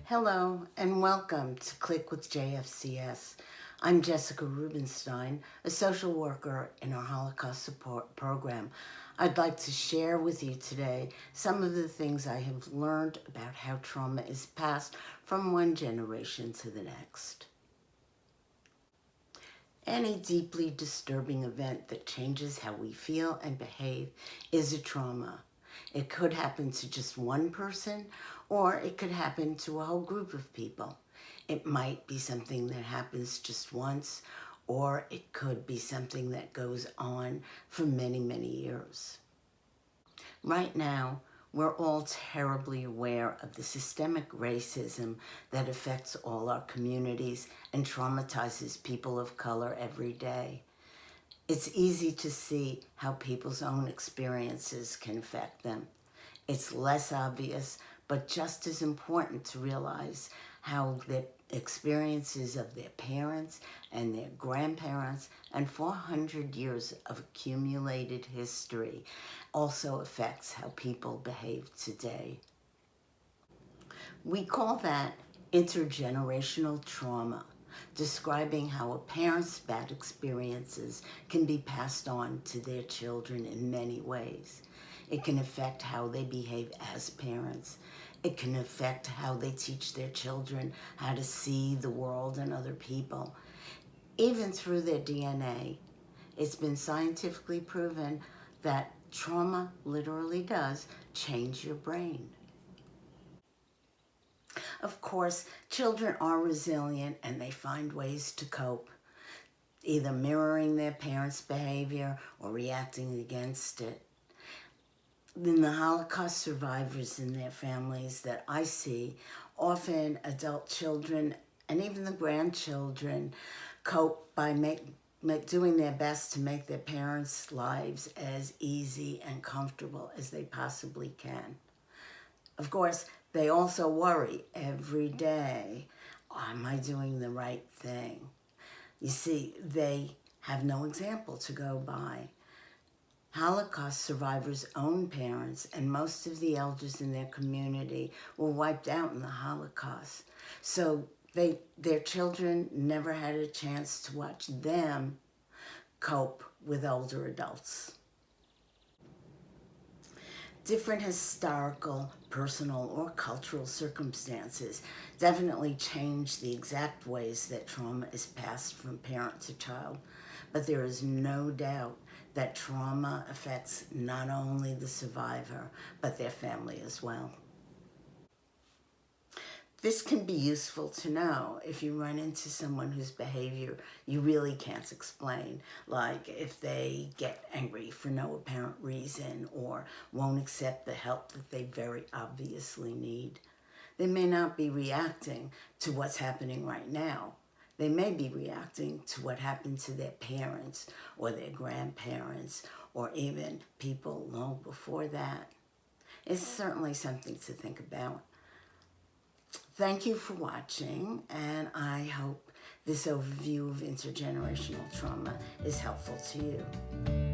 Hello and welcome to Click with JFCS. I'm Jessica Rubinstein, a social worker in our Holocaust support program. I'd like to share with you today some of the things I have learned about how trauma is passed from one generation to the next. Any deeply disturbing event that changes how we feel and behave is a trauma. It could happen to just one person, or it could happen to a whole group of people. It might be something that happens just once, or it could be something that goes on for many, many years. Right now, we're all terribly aware of the systemic racism that affects all our communities and traumatizes people of color every day. It's easy to see how people's own experiences can affect them. It's less obvious, but just as important to realize how the experiences of their parents and their grandparents and 400 years of accumulated history also affects how people behave today. We call that intergenerational trauma, describing how a parent's bad experiences can be passed on to their children in many ways. It can affect how they behave as parents. It can affect how they teach their children how to see the world and other people. Even through their DNA, it's been scientifically proven that trauma literally does change your brain. Of course, children are resilient and they find ways to cope, either mirroring their parents' behavior or reacting against it. In the Holocaust survivors and their families that I see, often adult children and even the grandchildren cope by doing their best to make their parents' lives as easy and comfortable as they possibly can. Of course, they also worry every day, am I doing the right thing? You see, they have no example to go by. Holocaust survivors' own parents and most of the elders in their community were wiped out in the Holocaust. So their children never had a chance to watch them cope with older adults. Different historical, personal, or cultural circumstances definitely change the exact ways that trauma is passed from parent to child. But there is no doubt that trauma affects not only the survivor, but their family as well. This can be useful to know if you run into someone whose behavior you really can't explain, like if they get angry for no apparent reason or won't accept the help that they very obviously need. They may not be reacting to what's happening right now. They may be reacting to what happened to their parents or their grandparents or even people long before that. It's certainly something to think about. Thank you for watching, and I hope this overview of intergenerational trauma is helpful to you.